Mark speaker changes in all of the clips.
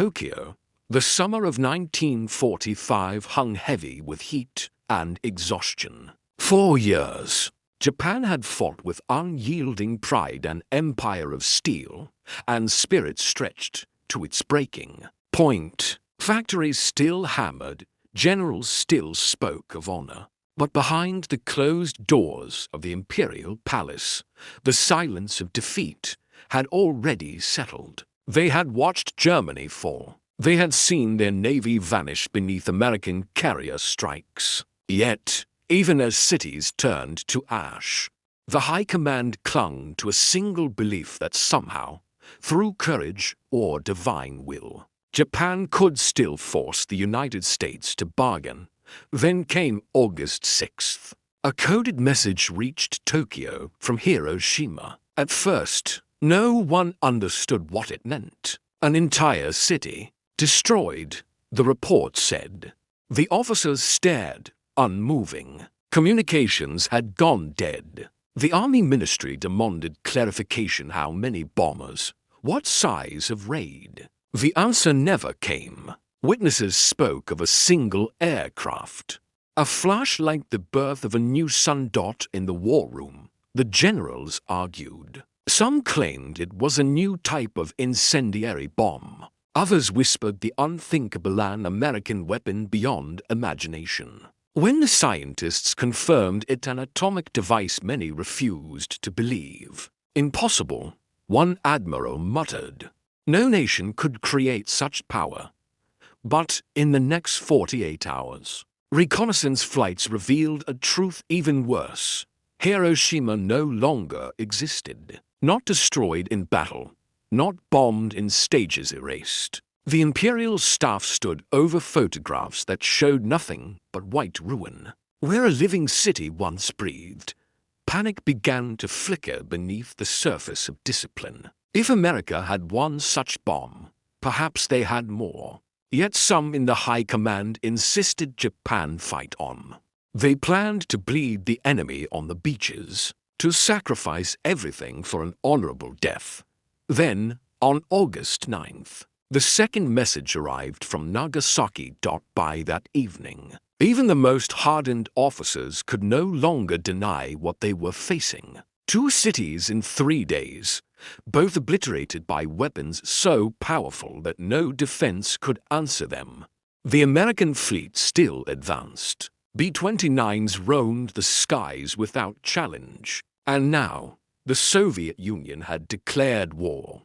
Speaker 1: Tokyo, the summer of 1945 hung heavy with heat and exhaustion. 4 years, Japan had fought with unyielding pride, an empire of steel, and spirit stretched to its breaking point. Factories still hammered, generals still spoke of honor. But behind the closed doors of the imperial palace, the silence of defeat had already settled. They had watched Germany fall. They had seen their navy vanish beneath American carrier strikes. Yet, even as cities turned to ash, the High Command clung to a single belief that somehow, through courage or divine will, Japan could still force the United States to bargain. Then came August 6th. A coded message reached Tokyo from Hiroshima. At first, no one understood what it meant. An entire city destroyed, the report said. The officers stared, unmoving. Communications had gone dead. The Army Ministry demanded clarification: how many bombers? What size of raid? The answer never came. Witnesses spoke of a single aircraft. A flash like the birth of a new sun in the war room, the generals argued. Some claimed it was a new type of incendiary bomb. Others whispered the unthinkable, an American weapon beyond imagination. When the scientists confirmed it an atomic device, many refused to believe. Impossible, one admiral muttered. No nation could create such power. But in the next 48 hours, reconnaissance flights revealed a truth even worse. Hiroshima no longer existed. Not destroyed in battle, not bombed in stages erased. The imperial staff stood over photographs that showed nothing but white ruin. Where a living city once breathed, panic began to flicker beneath the surface of discipline. If America had one such bomb, perhaps they had more. Yet some in the High Command insisted Japan fight on. They planned to bleed the enemy on the beaches, to sacrifice everything for an honorable death. Then, on August 9th, the second message arrived from Nagasaki. By that evening, even the most hardened officers could no longer deny what they were facing. 2 cities in 3 days, both obliterated by weapons so powerful that no defense could answer them. The American fleet still advanced. B-29s roamed the skies without challenge. And now, the Soviet Union had declared war.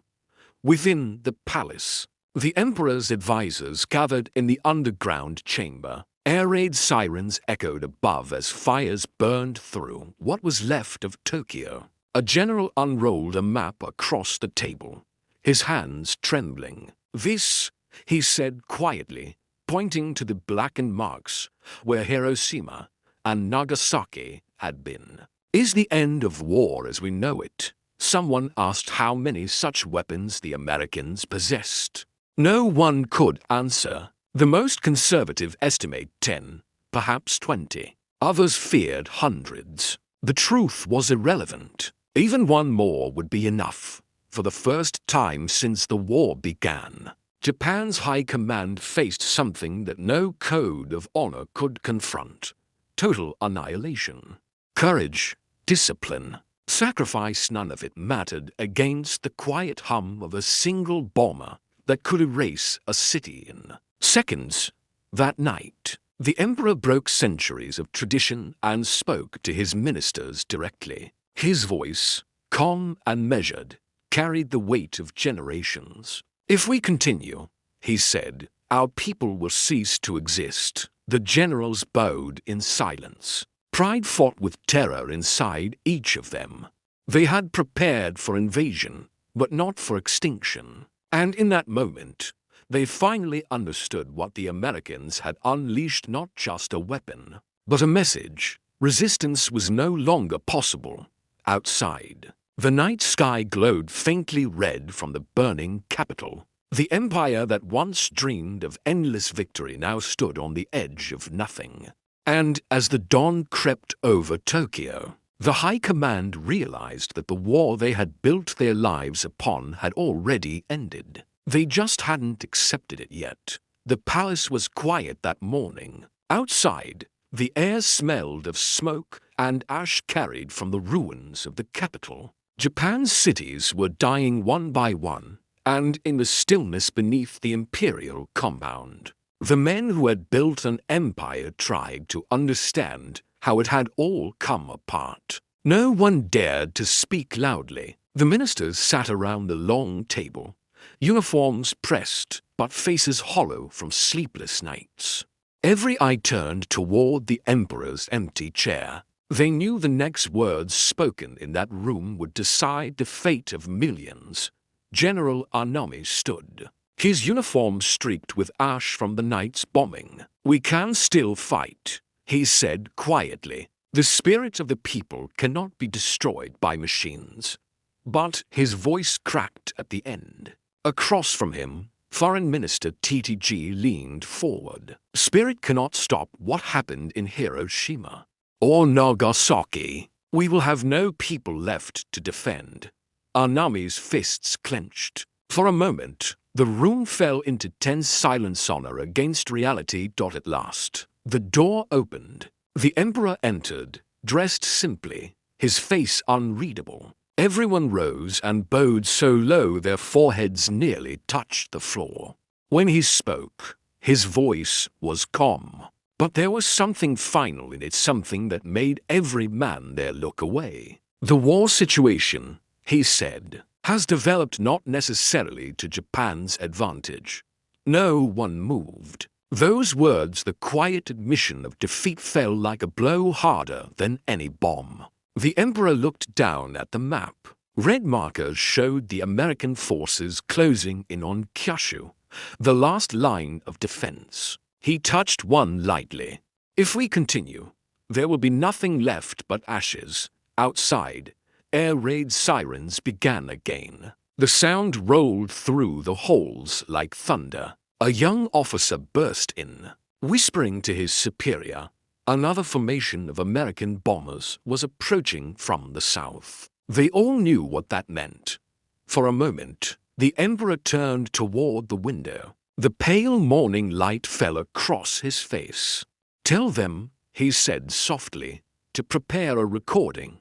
Speaker 1: Within the palace, the emperor's advisors gathered in the underground chamber. Air raid sirens echoed above as fires burned through what was left of Tokyo. A general unrolled a map across the table, his hands trembling. "This," he said quietly, pointing to the blackened marks where Hiroshima and Nagasaki had been, "is the end of war as we know it." Someone asked how many such weapons the Americans possessed. No one could answer. The most conservative estimate 10, perhaps 20. Others feared hundreds. The truth was irrelevant. Even one more would be enough. For the first time since the war began, Japan's High Command faced something that no code of honor could confront: total annihilation. Courage, discipline, sacrifice, none of it mattered against the quiet hum of a single bomber that could erase a city in seconds. That night, the emperor broke centuries of tradition and spoke to his ministers directly. His voice, calm and measured, carried the weight of generations. "If we continue," he said, "our people will cease to exist." The generals bowed in silence. Pride fought with terror inside each of them. They had prepared for invasion, but not for extinction. And in that moment, they finally understood what the Americans had unleashed: not just a weapon, but a message. Resistance was no longer possible. Outside, the night sky glowed faintly red from the burning capital. The empire that once dreamed of endless victory now stood on the edge of nothing. And as the dawn crept over Tokyo, the High Command realized that the war they had built their lives upon had already ended. They just hadn't accepted it yet. The palace was quiet that morning. Outside, the air smelled of smoke and ash carried from the ruins of the capital. Japan's cities were dying one by one, and in the stillness beneath the imperial compound, the men who had built an empire tried to understand how it had all come apart. No one dared to speak loudly. The ministers sat around the long table, uniforms pressed but faces hollow from sleepless nights. Every eye turned toward the emperor's empty chair. They knew the next words spoken in that room would decide the fate of millions. General Anami stood, his uniform streaked with ash from the night's bombing. "We can still fight," he said quietly. "The spirit of the people cannot be destroyed by machines." But his voice cracked at the end. Across from him, Foreign Minister TTG leaned forward. "Spirit cannot stop what happened in Hiroshima or Nagasaki. We will have no people left to defend." Anami's fists clenched. For a moment, the room fell into tense silence. Honor against reality. At last, the door opened. The emperor entered, dressed simply, his face unreadable. Everyone rose and bowed so low their foreheads nearly touched the floor. When he spoke, his voice was calm, but there was something final in it, something that made every man there look away. "The war situation," he said, "has developed not necessarily to Japan's advantage." No one moved. Those words, the quiet admission of defeat, fell like a blow harder than any bomb. The emperor looked down at the map. Red markers showed the American forces closing in on Kyushu, the last line of defense. He touched one lightly. "If we continue, there will be nothing left but ashes." Outside, air raid sirens began again. The sound rolled through the halls like thunder. A young officer burst in, whispering to his superior. Another formation of American bombers was approaching from the south. They all knew what that meant. For a moment, the emperor turned toward the window. The pale morning light fell across his face. "Tell them," he said softly, "to prepare a recording."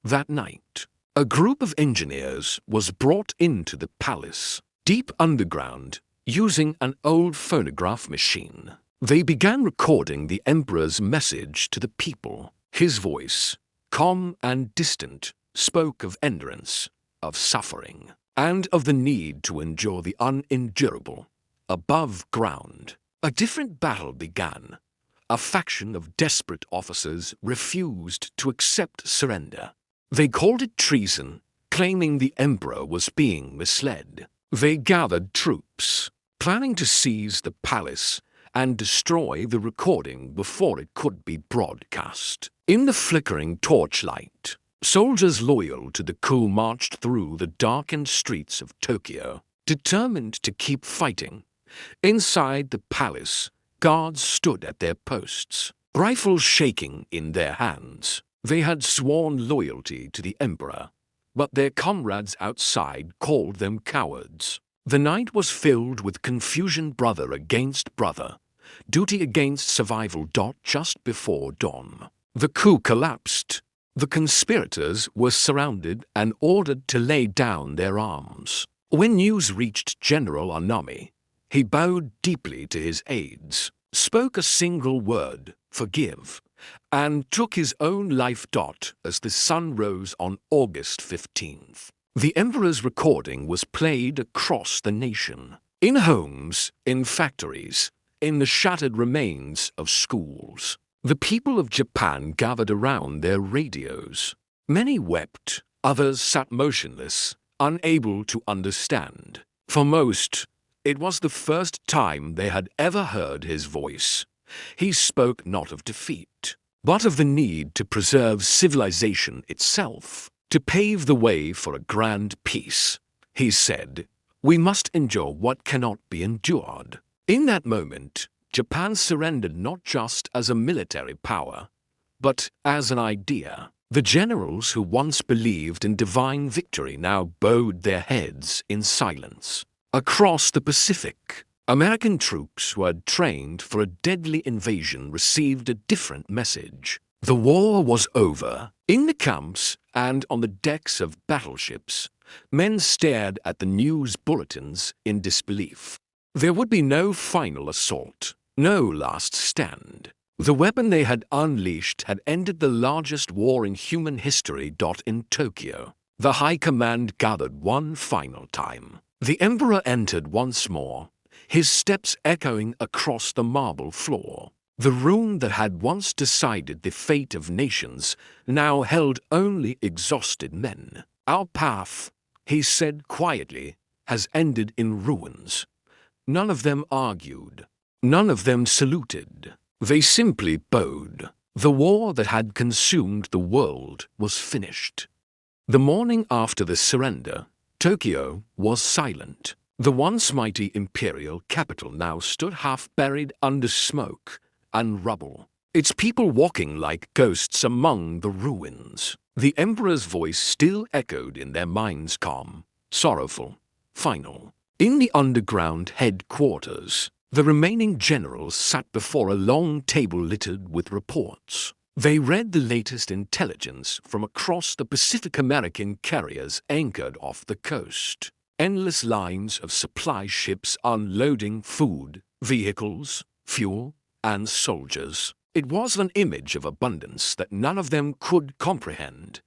Speaker 1: That night, a group of engineers was brought into the palace, deep underground, using an old phonograph machine. They began recording the emperor's message to the people. His voice, calm and distant, spoke of endurance, of suffering, and of the need to endure the unendurable. Above ground, a different battle began. A faction of desperate officers refused to accept surrender. They called it treason, claiming the emperor was being misled. They gathered troops, planning to seize the palace and destroy the recording before it could be broadcast. In the flickering torchlight, soldiers loyal to the coup marched through the darkened streets of Tokyo, determined to keep fighting. Inside the palace, guards stood at their posts, rifles shaking in their hands. They had sworn loyalty to the emperor, but their comrades outside called them cowards. The night was filled with confusion, brother against brother, duty against survival. Just before dawn, the coup collapsed. The conspirators were surrounded and ordered to lay down their arms. When news reached General Anami, he bowed deeply to his aides, spoke a single word, "Forgive," and took his own life. As the sun rose on August 15th, the emperor's recording was played across the nation, in homes, in factories, in the shattered remains of schools. The people of Japan gathered around their radios. Many wept, others sat motionless, unable to understand. For most, it was the first time they had ever heard his voice. He spoke not of defeat, but of the need to preserve civilization itself, to pave the way for a grand peace. He said, "We must endure what cannot be endured." In that moment, Japan surrendered not just as a military power, but as an idea. The generals who once believed in divine victory now bowed their heads in silence. Across the Pacific, American troops who had trained for a deadly invasion received a different message. The war was over. In the camps and on the decks of battleships, men stared at the news bulletins in disbelief. There would be no final assault, no last stand. The weapon they had unleashed had ended the largest war in human history. In Tokyo, the High Command gathered one final time. The Emperor entered once more, his steps echoing across the marble floor. The room that had once decided the fate of nations now held only exhausted men. "Our path," he said quietly, "has ended in ruins." None of them argued. None of them saluted. They simply bowed. The war that had consumed the world was finished. The morning after the surrender, Tokyo was silent. The once mighty imperial capital now stood half buried under smoke and rubble, its people walking like ghosts among the ruins. The emperor's voice still echoed in their minds, calm, sorrowful, final. In the underground headquarters, the remaining generals sat before a long table littered with reports. They read the latest intelligence from across the Pacific. American carriers anchored off the coast. Endless lines of supply ships unloading food, vehicles, fuel, and soldiers. It was an image of abundance that none of them could comprehend.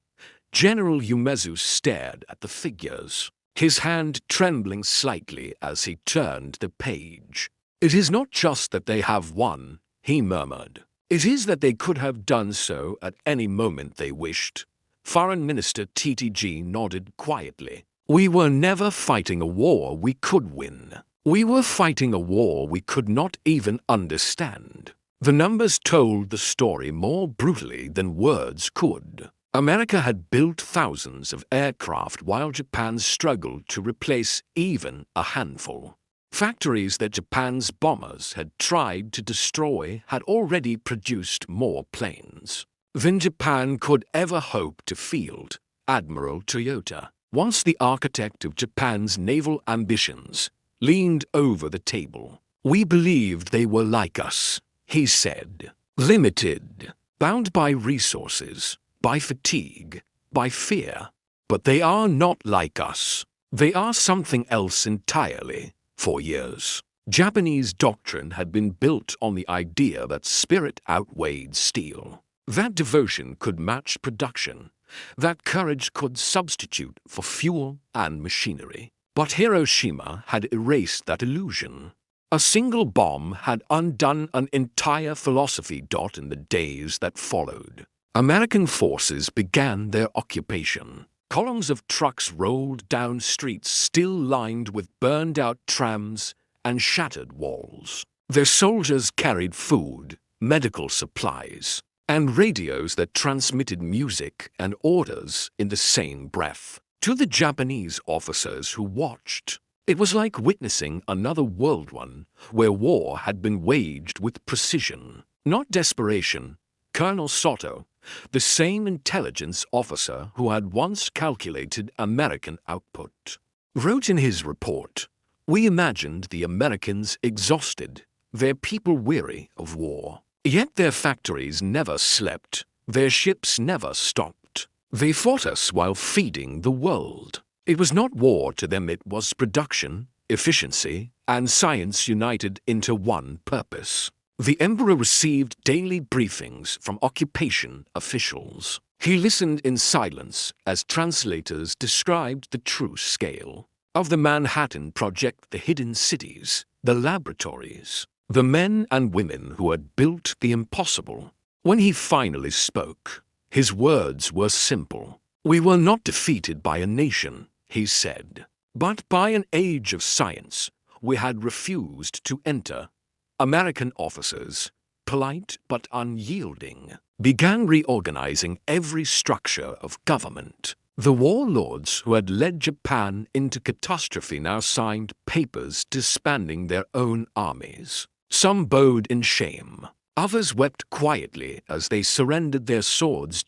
Speaker 1: General Umezu stared at the figures, his hand trembling slightly as he turned the page. "It is not just that they have won," he murmured. "It is that they could have done so at any moment they wished." Foreign Minister TTG nodded quietly. "We were never fighting a war we could win. We were fighting a war we could not even understand." The numbers told the story more brutally than words could. America had built thousands of aircraft while Japan struggled to replace even a handful. Factories that Japan's bombers had tried to destroy had already produced more planes than Japan could ever hope to field. Admiral Toyoda, once the architect of Japan's naval ambitions, leaned over the table. "We believed they were like us," he said. "Limited, bound by resources, by fatigue, by fear. But they are not like us. They are something else entirely." For years, Japanese doctrine had been built on the idea that spirit outweighed steel, that devotion could match production, that courage could substitute for fuel and machinery. But Hiroshima had erased that illusion. A single bomb had undone an entire philosophy. In the days that followed, American forces began their occupation. Columns of trucks rolled down streets still lined with burned-out trams and shattered walls. Their soldiers carried food, medical supplies, and radios that transmitted music and orders in the same breath. To the Japanese officers who watched, it was like witnessing another world one where war had been waged with precision, not desperation. Colonel Soto, the same intelligence officer who had once calculated American output, wrote in his report, "We imagined the Americans exhausted, their people weary of war. Yet their factories never slept, their ships never stopped. They fought us while feeding the world." It was not war to them, it was production, efficiency, and science united into one purpose. The emperor received daily briefings from occupation officials. He listened in silence as translators described the true scale of the Manhattan Project, the hidden cities, the laboratories, the men and women who had built the impossible. When he finally spoke, his words were simple. "We were not defeated by a nation," he said, "but by an age of science we had refused to enter." American officers, polite but unyielding, began reorganizing every structure of government. The warlords who had led Japan into catastrophe now signed papers disbanding their own armies. Some bowed in shame. Others wept quietly as they surrendered their swords.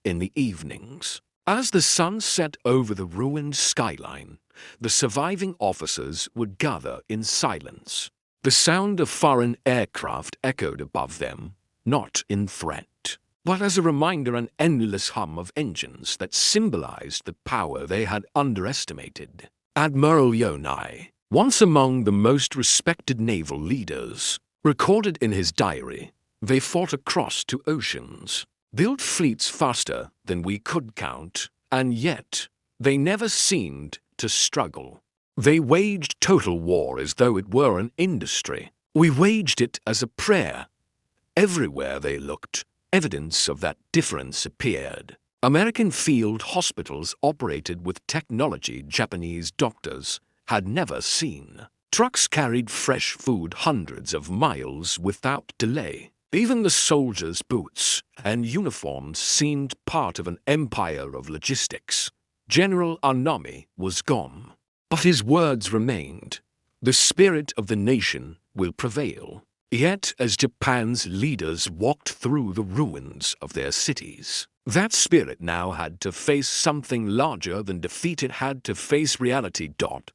Speaker 1: In the evenings, as the sun set over the ruined skyline, the surviving officers would gather in silence. The sound of foreign aircraft echoed above them, not in threat, but as a reminder, an endless hum of engines that symbolized the power they had underestimated. Admiral Toyoda, once among the most respected naval leaders, recorded in his diary, "They fought across 2 oceans, built fleets faster than we could count, and yet they never seemed to struggle. They waged total war as though it were an industry. We waged it as a prayer." Everywhere they looked, evidence of that difference appeared. American field hospitals operated with technology Japanese doctors had never seen. Trucks carried fresh food hundreds of miles without delay. Even the soldiers' boots and uniforms seemed part of an empire of logistics. General Anami was gone, but his words remained. The spirit of the nation will prevail. Yet, as Japan's leaders walked through the ruins of their cities, that spirit now had to face something larger than defeat. It had to face reality.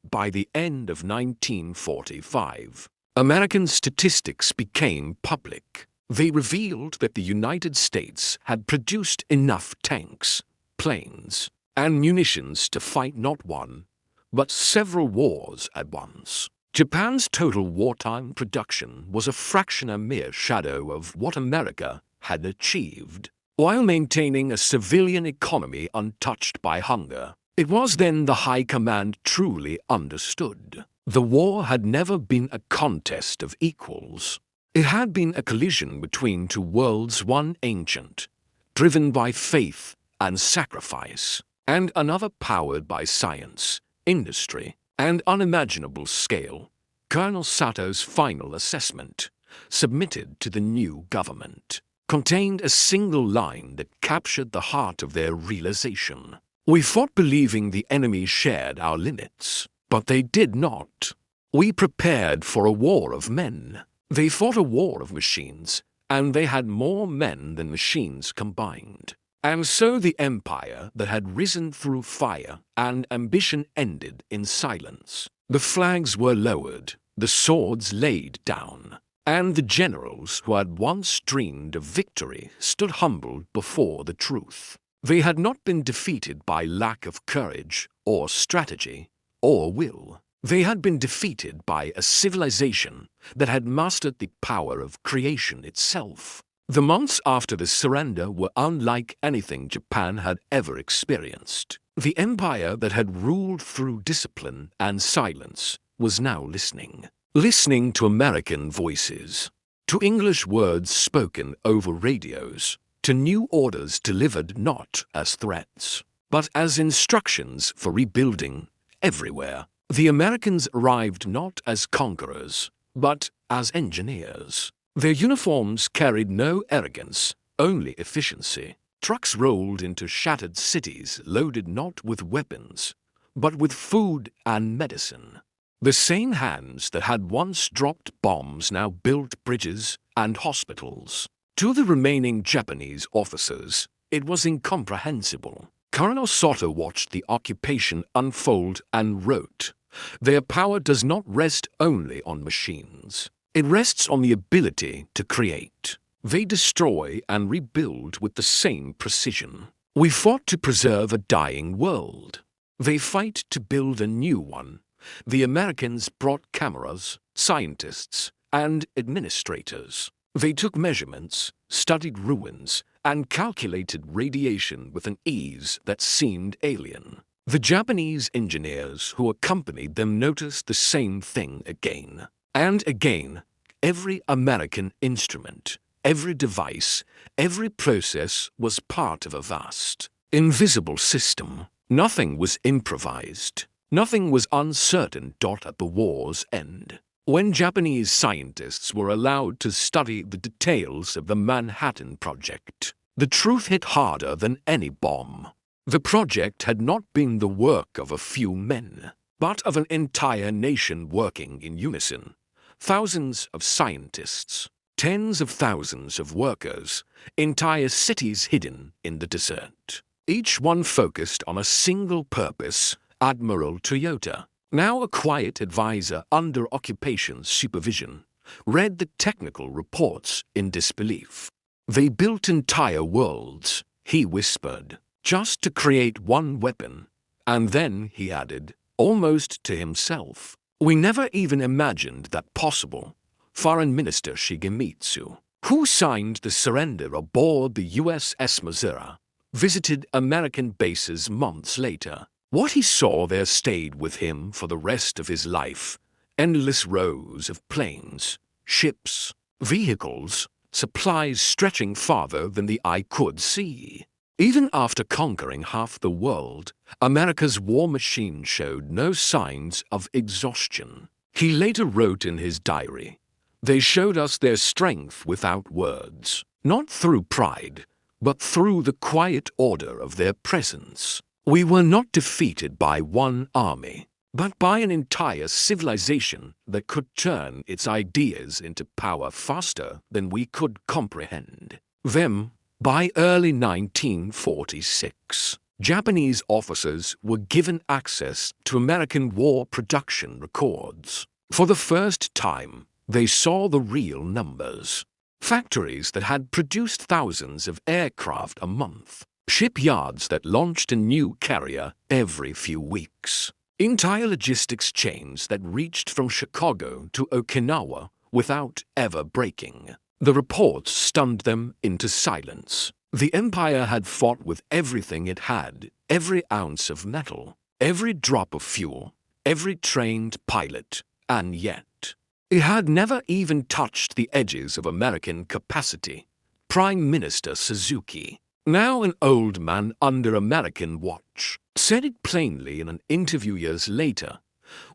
Speaker 1: By the end of 1945, American statistics became public. They revealed that the United States had produced enough tanks, planes, and munitions to fight not one, but several wars at once. Japan's total wartime production was a fraction, a mere shadow of what America had achieved, while maintaining a civilian economy untouched by hunger. It was then the High Command truly understood. The war had never been a contest of equals. It had been a collision between 2 worlds, one ancient, driven by faith and sacrifice, and another powered by science, industry, and unimaginable scale. Colonel Sato's final assessment, submitted to the new government, contained a single line that captured the heart of their realization. "We fought believing the enemy shared our limits, but they did not. We prepared for a war of men. They fought a war of machines, and they had more men than machines combined." And so the empire that had risen through fire and ambition ended in silence. The flags were lowered, the swords laid down, and the generals who had once dreamed of victory stood humbled before the truth. They had not been defeated by lack of courage or strategy or will. They had been defeated by a civilization that had mastered the power of creation itself. The months after the surrender were unlike anything Japan had ever experienced. The empire that had ruled through discipline and silence was now listening to American voices, to English words spoken over radios, to new orders delivered not as threats, but as instructions for rebuilding everywhere. The Americans arrived not as conquerors, but as engineers. Their uniforms carried no arrogance, only efficiency. Trucks rolled into shattered cities loaded not with weapons, but with food and medicine. The same hands that had once dropped bombs now built bridges and hospitals. To the remaining Japanese officers, it was incomprehensible. Colonel Sato watched the occupation unfold and wrote, "Their power does not rest only on machines. It rests on the ability to create. They destroy and rebuild with the same precision. We fought to preserve a dying world. They fight to build a new one. The Americans brought cameras, scientists, and administrators. They took measurements, studied ruins, and calculated radiation with an ease that seemed alien. The Japanese engineers who accompanied them noticed the same thing again. And again, every American instrument, every device, every process was part of a vast, invisible system. Nothing was improvised. Nothing was uncertain. At the war's end, when Japanese scientists were allowed to study the details of the Manhattan Project, the truth hit harder than any bomb. The project had not been the work of a few men, but of an entire nation working in unison. Thousands of scientists, tens of thousands of workers, entire cities hidden in the desert. Each one focused on a single purpose Admiral Toyoda, now a quiet advisor under occupation supervision, read the technical reports in disbelief. They built entire worlds, he whispered, just to create one weapon. And then, he added, almost to himself, we never even imagined that possible. Foreign Minister Shigemitsu, who signed the surrender aboard the USS Missouri, visited American bases months later. What he saw there stayed with him for the rest of his life. Endless rows of planes, ships, vehicles, supplies stretching farther than the eye could see. Even after conquering half the world, America's war machine showed no signs of exhaustion. He later wrote in his diary, "They showed us their strength without words, not through pride, but through the quiet order of their presence. We were not defeated by one army, but by an entire civilization that could turn its ideas into power faster than we could comprehend them." By early 1946, Japanese officers were given access to American war production records. For the first time, they saw the real numbers. Factories that had produced thousands of aircraft a month, shipyards that launched a new carrier every few weeks, entire logistics chains that reached from Chicago to Okinawa without ever breaking. The reports stunned them into silence. The empire had fought with everything it had, every ounce of metal, every drop of fuel, every trained pilot, and yet it had never even touched the edges of American capacity. Prime Minister Suzuki, now an old man under American watch, said it plainly in an interview years later.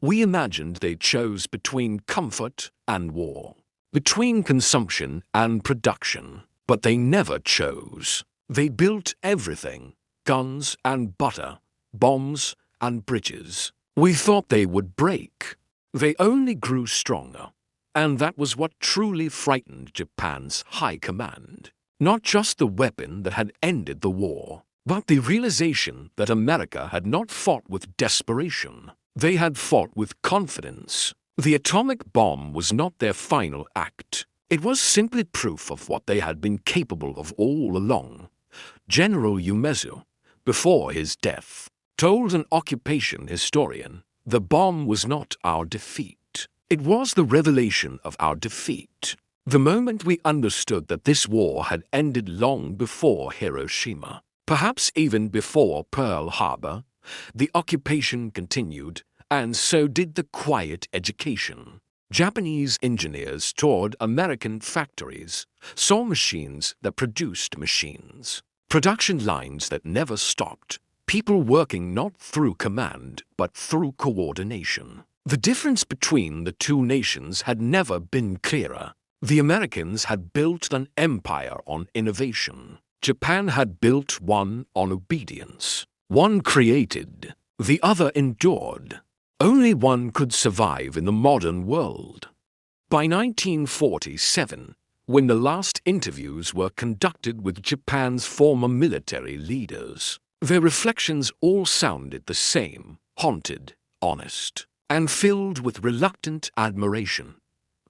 Speaker 1: We imagined they chose between comfort and war, between consumption and production, but they never chose. They built everything, guns and butter, bombs and bridges. We thought they would break. They only grew stronger, and that was what truly frightened Japan's high command. Not just the weapon that had ended the war, but the realization that America had not fought with desperation. They had fought with confidence. The atomic bomb was not their final act. It was simply proof of what they had been capable of all along. General Umezu, before his death, told an occupation historian, "The bomb was not our defeat. It was the revelation of our defeat. The moment we understood that this war had ended long before Hiroshima, perhaps even before Pearl Harbor, the occupation continued, and so did the quiet education." Japanese engineers toured American factories, saw machines that produced machines, production lines that never stopped, people working not through command but through coordination. The difference between the two nations had never been clearer. The Americans had built an empire on innovation. Japan had built one on obedience. One created, the other endured. Only one could survive in the modern world. By 1947, when the last interviews were conducted with Japan's former military leaders, their reflections all sounded the same, haunted, honest, and filled with reluctant admiration.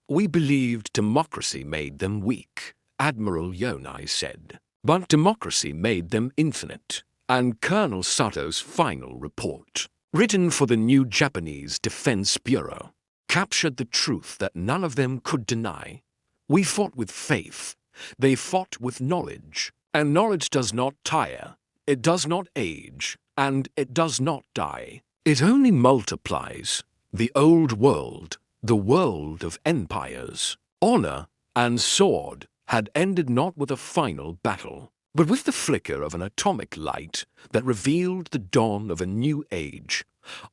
Speaker 1: "We believed democracy made them weak," Admiral Yonai said. "But democracy made them infinite." And Colonel Sato's final report, written for the new Japanese Defense Bureau, captured the truth that none of them could deny. "We fought with faith. They fought with knowledge. And knowledge does not tire, it does not age, and it does not die. It only multiplies. The old world, the world of empires, honor, and sword had ended not with a final battle, but with the flicker of an atomic light that revealed the dawn of a new age.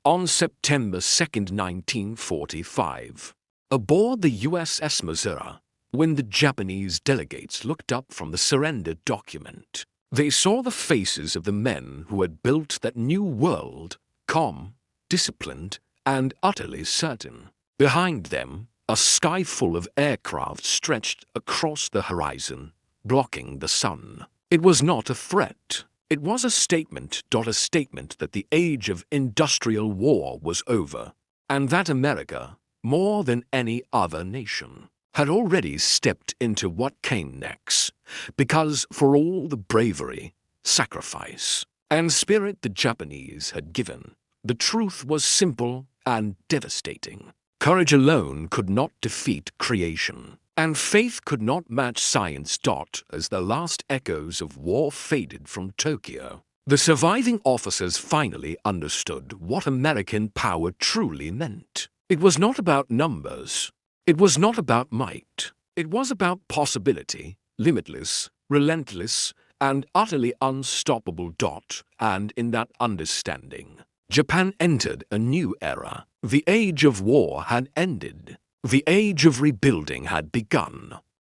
Speaker 1: On September 2, 1945, aboard the USS Missouri, when the Japanese delegates looked up from the surrender document, they saw the faces of the men who had built that new world, calm, disciplined, and utterly certain. Behind them, a sky full of aircraft stretched across the horizon, blocking the sun. It was not a threat. It was a statement that the age of industrial war was over, and that America, more than any other nation, had already stepped into what came next, because for all the bravery, sacrifice, and spirit the Japanese had given, the truth was simple and devastating. Courage alone could not defeat creation, and faith could not match science. As the last echoes of war faded from Tokyo, the surviving officers finally understood what American power truly meant. It was not about numbers. It was not about might. It was about possibility, limitless, relentless, and utterly unstoppable. And in that understanding, Japan entered a new era. The age of war had ended. The age of rebuilding had begun.